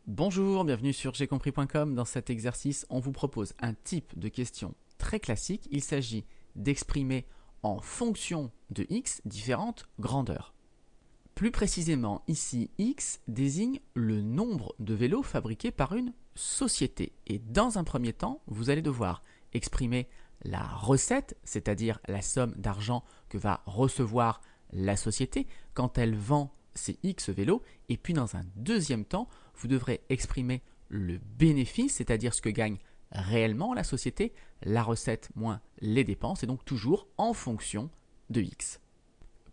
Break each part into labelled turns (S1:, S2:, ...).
S1: Bonjour, bienvenue sur gcompris.com. Dans cet exercice, on vous propose un type de question très classique. Il s'agit d'exprimer en fonction de x différentes grandeurs. Plus précisément, ici, x désigne le nombre de vélos fabriqués par une société. Et dans un premier temps, vous allez devoir exprimer la recette, c'est-à-dire la somme d'argent que va recevoir la société quand elle vend ces X vélos. Et puis dans un deuxième temps, vous devrez exprimer le bénéfice, c'est-à-dire ce que gagne réellement la société, la recette moins les dépenses, et donc toujours en fonction de X.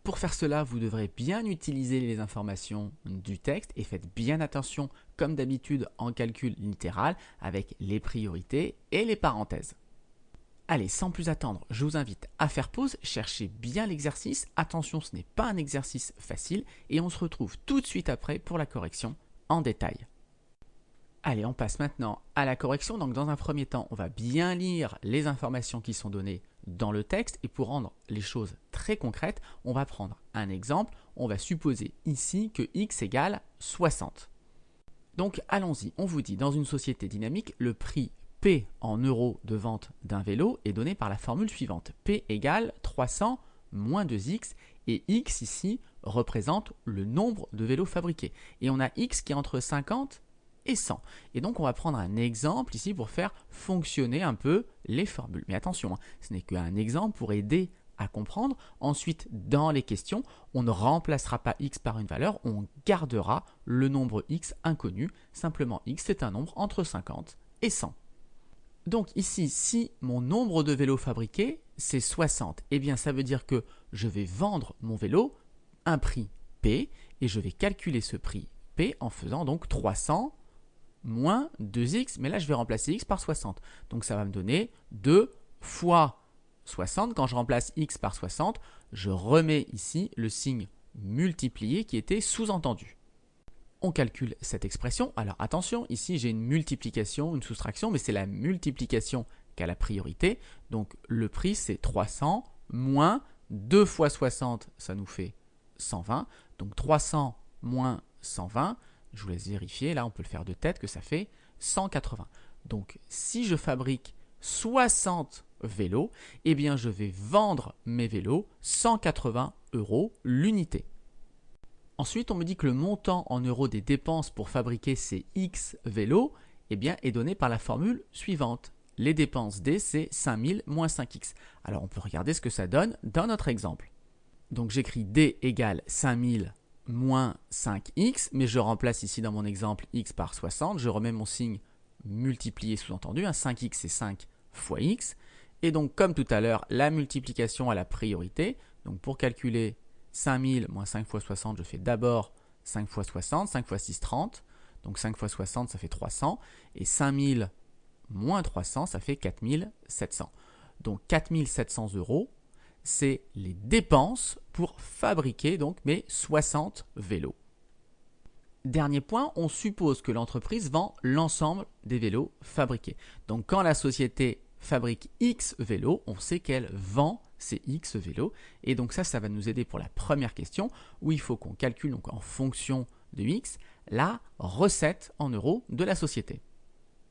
S1: Pour faire cela, vous devrez bien utiliser les informations du texte et faites bien attention, comme d'habitude en calcul littéral, avec les priorités et les parenthèses. Allez, sans plus attendre, je vous invite à faire pause, cherchez bien l'exercice. Attention, ce n'est pas un exercice facile et on se retrouve tout de suite après pour la correction en détail. Allez, on passe maintenant à la correction. Donc dans un premier temps, on va bien lire les informations qui sont données dans le texte et pour rendre les choses très concrètes, on va prendre un exemple. On va supposer ici que x égale 60. Donc allons-y, on vous dit dans une société dynamique, le prix P en euros de vente d'un vélo est donné par la formule suivante. P égale 300 moins 2x et x ici représente le nombre de vélos fabriqués. Et on a x qui est entre 50 et 100. Et donc on va prendre un exemple ici pour faire fonctionner un peu les formules. Mais attention, ce n'est qu'un exemple pour aider à comprendre. Ensuite, dans les questions, on ne remplacera pas x par une valeur, on gardera le nombre x inconnu. Simplement x, c'est un nombre entre 50 et 100. Donc ici, si mon nombre de vélos fabriqués, c'est 60, eh bien ça veut dire que je vais vendre mon vélo un prix P et je vais calculer ce prix P en faisant donc 300 moins 2x, mais là je vais remplacer x par 60. Donc ça va me donner 2 fois 60. Quand je remplace x par 60, je remets ici le signe multiplié qui était sous-entendu. On calcule cette expression. Alors attention, ici j'ai une multiplication, une soustraction, mais c'est la multiplication qui a la priorité. Donc le prix c'est 300 moins 2 fois 60, ça nous fait 120. Donc 300 moins 120, je vous laisse vérifier, là on peut le faire de tête que ça fait 180. Donc si je fabrique 60 vélos, eh bien je vais vendre mes vélos 180 € l'unité. Ensuite, on me dit que le montant en euros des dépenses pour fabriquer ces X vélos est donné par la formule suivante. Les dépenses D, c'est 5000 moins 5X. Alors, on peut regarder ce que ça donne dans notre exemple. Donc, j'écris D égale 5000 moins 5X, mais je remplace ici dans mon exemple X par 60. Je remets mon signe multiplié sous-entendu. 5X, c'est 5 fois X. Et donc, comme tout à l'heure, la multiplication a la priorité. Donc, pour calculer 5000 moins 5 fois 60, je fais d'abord 5 fois 60, 5 fois 6, 30. Donc 5 fois 60, ça fait 300. Et 5000 moins 300, ça fait 4700. Donc 4700 €, c'est les dépenses pour fabriquer donc mes 60 vélos. Dernier point, on suppose que l'entreprise vend l'ensemble des vélos fabriqués. Donc quand la société fabrique X vélos, on sait qu'elle vend ces X vélos. Et donc ça va nous aider pour la première question où il faut qu'on calcule donc en fonction de X la recette en euros de la société.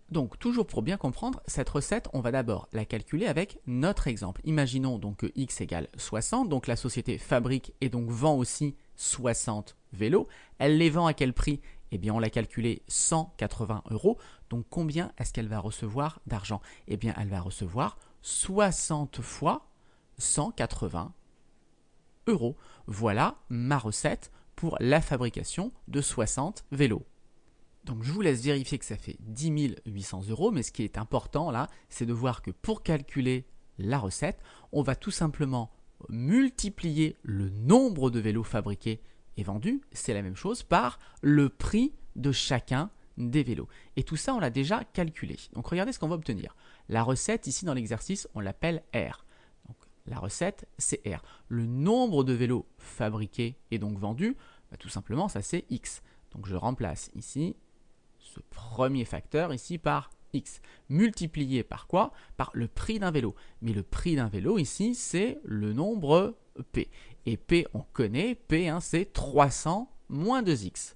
S1: Donc toujours pour bien comprendre, cette recette, on va d'abord la calculer avec notre exemple. Imaginons donc que X égale 60, donc la société fabrique et donc vend aussi 60 vélos. Elle les vend à quel prix ? Eh bien on l'a calculé 180 €. Donc combien est-ce qu'elle va recevoir d'argent ? Eh bien elle va recevoir 60 fois 180 €. Voilà ma recette pour la fabrication de 60 vélos. Donc je vous laisse vérifier que ça fait 10 800 €, mais ce qui est important là, c'est de voir que pour calculer la recette, on va tout simplement multiplier le nombre de vélos fabriqués et vendus, c'est la même chose, par le prix de chacun des vélos. Et tout ça, on l'a déjà calculé. Donc regardez ce qu'on va obtenir. La recette, ici dans l'exercice, on l'appelle R. Donc la recette, c'est R. Le nombre de vélos fabriqués et donc vendus, tout simplement, ça c'est X. Donc je remplace ici ce premier facteur ici par X. Multiplié par quoi ? Par le prix d'un vélo. Mais le prix d'un vélo ici, c'est le nombre P. Et P, on connaît, P, c'est 300 moins 2X.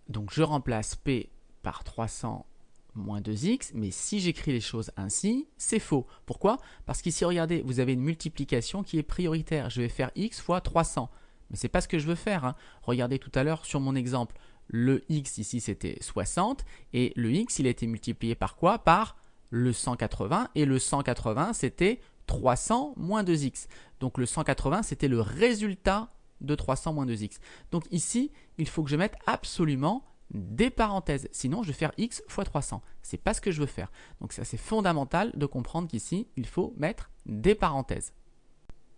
S1: Donc je remplace P par 300 moins 2x, mais si j'écris les choses ainsi, c'est faux. Pourquoi? Parce qu'ici, regardez, vous avez une multiplication qui est prioritaire. Je vais faire x fois 300, mais ce n'est pas ce que je veux faire, hein. Regardez tout à l'heure sur mon exemple, le x ici c'était 60, et le x il a été multiplié par quoi? Par le 180, et le 180 c'était 300 moins 2x. Donc le 180 c'était le résultat de 300 moins 2x. Donc ici, il faut que je mette absolument des parenthèses, sinon je vais faire x fois 300. C'est pas ce que je veux faire. Donc ça c'est fondamental de comprendre qu'ici, il faut mettre des parenthèses.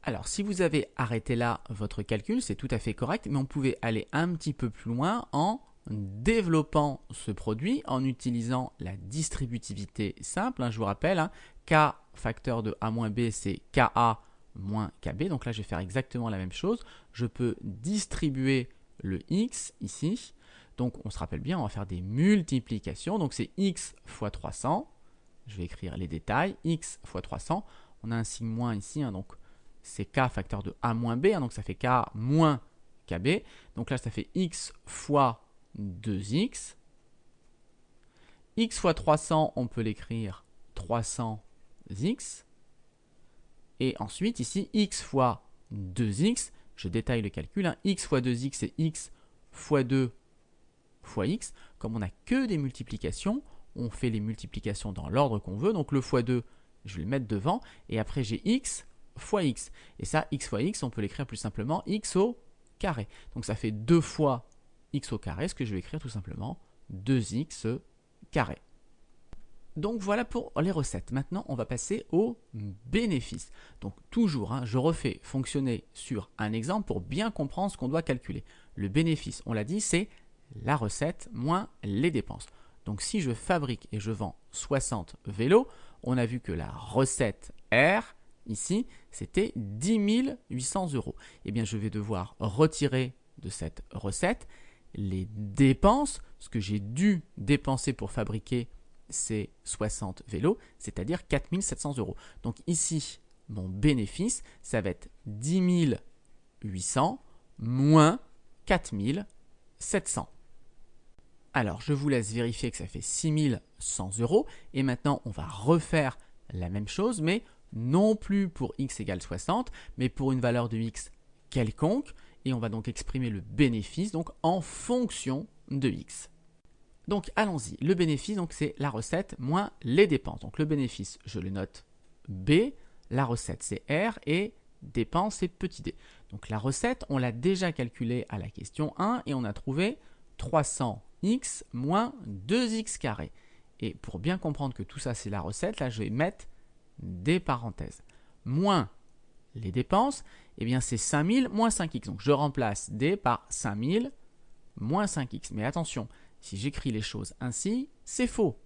S1: Alors si vous avez arrêté là votre calcul, c'est tout à fait correct, mais on pouvait aller un petit peu plus loin en développant ce produit, en utilisant la distributivité simple. Je vous rappelle, K facteur de A moins B, c'est KA moins KB. Donc là, je vais faire exactement la même chose. Je peux distribuer le X ici. Donc, on se rappelle bien, on va faire des multiplications. Donc, c'est X fois 300. Je vais écrire les détails. X fois 300. On a un signe moins ici. Donc, c'est K facteur de A moins B. Donc, ça fait K moins KB. Donc là, ça fait X fois 2X. X fois 300, on peut l'écrire 300X. Et ensuite, ici, X fois 2X. Je détaille le calcul. X fois 2X, c'est X fois 2 fois x, comme on n'a que des multiplications, on fait les multiplications dans l'ordre qu'on veut. Donc le fois 2, je vais le mettre devant. Et après, j'ai x fois x. Et ça, x fois x, on peut l'écrire plus simplement x au carré. Donc ça fait 2 fois x au carré, ce que je vais écrire tout simplement 2x carré. Donc voilà pour les recettes. Maintenant, on va passer aux bénéfices. Donc toujours, je refais fonctionner sur un exemple pour bien comprendre ce qu'on doit calculer. Le bénéfice, on l'a dit, c'est la recette moins les dépenses. Donc si je fabrique et je vends 60 vélos, on a vu que la recette R, ici, c'était 10 800 €. Eh bien, je vais devoir retirer de cette recette les dépenses, ce que j'ai dû dépenser pour fabriquer ces 60 vélos, c'est-à-dire 4 700 €. Donc ici, mon bénéfice, ça va être 10 800 moins 4 700. Alors, je vous laisse vérifier que ça fait 6 100 €. Et maintenant, on va refaire la même chose, mais non plus pour x égale 60, mais pour une valeur de x quelconque. Et on va donc exprimer le bénéfice donc, en fonction de x. Donc, allons-y. Le bénéfice, c'est la recette moins les dépenses. Donc, le bénéfice, je le note B. La recette, c'est R. Et dépenses, c'est petit d. Donc, la recette, on l'a déjà calculée à la question 1 et on a trouvé 300x moins 2x carré. Et pour bien comprendre que tout ça c'est la recette, là je vais mettre des parenthèses. Moins les dépenses, eh bien c'est 5000 moins 5x. Donc je remplace d par 5000 moins 5x. Mais attention, si j'écris les choses ainsi, c'est faux.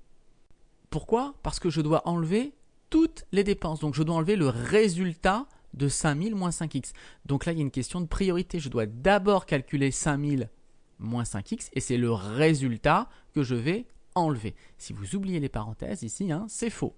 S1: Pourquoi? Parce que je dois enlever toutes les dépenses. Donc je dois enlever le résultat de 5000 moins 5x. Donc là il y a une question de priorité. Je dois d'abord calculer 5000 moins 5x, et c'est le résultat que je vais enlever. Si vous oubliez les parenthèses ici, c'est faux.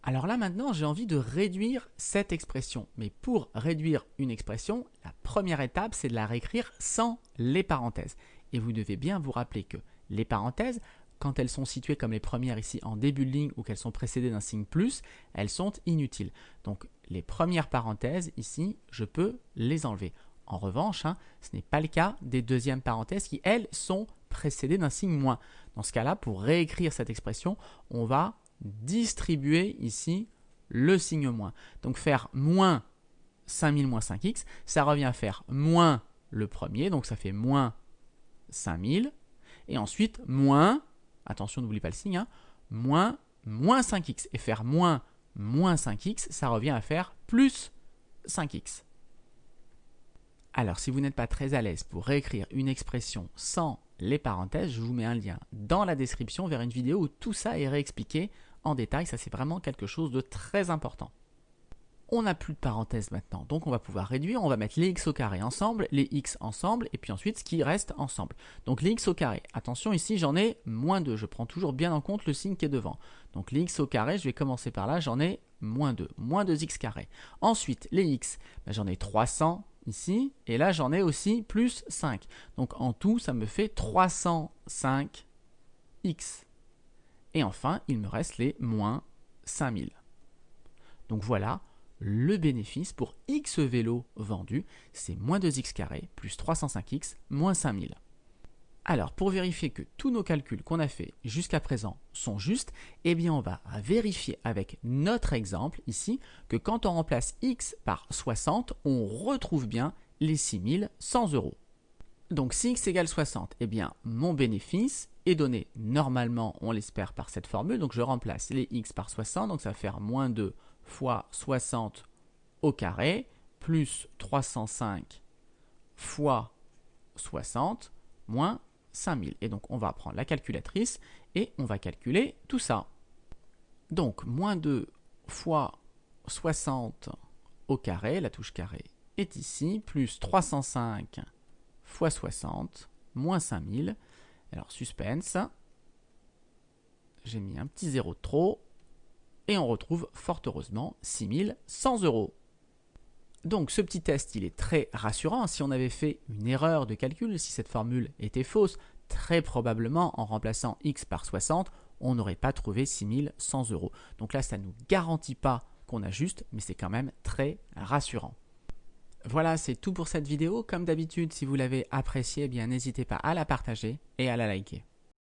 S1: Alors là maintenant, j'ai envie de réduire cette expression. Mais pour réduire une expression, la première étape, c'est de la réécrire sans les parenthèses. Et vous devez bien vous rappeler que les parenthèses, quand elles sont situées comme les premières ici en début de ligne ou qu'elles sont précédées d'un signe plus, elles sont inutiles. Donc les premières parenthèses ici, je peux les enlever. En revanche, ce n'est pas le cas des deuxièmes parenthèses qui, elles, sont précédées d'un signe moins. Dans ce cas-là, pour réécrire cette expression, on va distribuer ici le signe moins. Donc faire moins 5000 moins 5x, ça revient à faire moins le premier, donc ça fait moins 5000. Et ensuite, moins, attention n'oublie pas le signe, moins 5x. Et faire moins 5x, ça revient à faire plus 5x. Alors, si vous n'êtes pas très à l'aise pour réécrire une expression sans les parenthèses, je vous mets un lien dans la description vers une vidéo où tout ça est réexpliqué en détail. Ça, c'est vraiment quelque chose de très important. On n'a plus de parenthèses maintenant, donc on va pouvoir réduire. On va mettre les x au carré ensemble, les x ensemble, et puis ensuite ce qui reste ensemble. Donc les x au carré, attention ici, j'en ai moins 2. Je prends toujours bien en compte le signe qui est devant. Donc les x au carré, je vais commencer par là, j'en ai moins 2, moins 2x carré. Ensuite, les x, j'en ai 300 ici, et là j'en ai aussi plus 5. Donc en tout, ça me fait 305 X. Et enfin, il me reste les moins 5000. Donc voilà, le bénéfice pour X vélos vendus, c'est moins 2x carré plus 305x moins 5000. Alors, pour vérifier que tous nos calculs qu'on a fait jusqu'à présent sont justes, eh bien on va vérifier avec notre exemple ici que quand on remplace x par 60, on retrouve bien les 6100 €. Donc si x égale 60, eh bien mon bénéfice est donné normalement, on l'espère, par cette formule. Donc je remplace les x par 60, donc ça va faire moins 2 fois 60 au carré, plus 305 fois 60, moins 5000. Et donc on va prendre la calculatrice et on va calculer tout ça. Donc moins 2 fois 60 au carré, la touche carré est ici, plus 305 fois 60, moins 5000. Alors suspense, j'ai mis un petit zéro de trop et on retrouve fort heureusement 6100 €. Donc ce petit test, il est très rassurant. Si on avait fait une erreur de calcul, si cette formule était fausse, très probablement en remplaçant x par 60, on n'aurait pas trouvé 6100 €. Donc là, ça ne nous garantit pas qu'on a juste, mais c'est quand même très rassurant. Voilà, c'est tout pour cette vidéo. Comme d'habitude, si vous l'avez appréciée, eh bien n'hésitez pas à la partager et à la liker.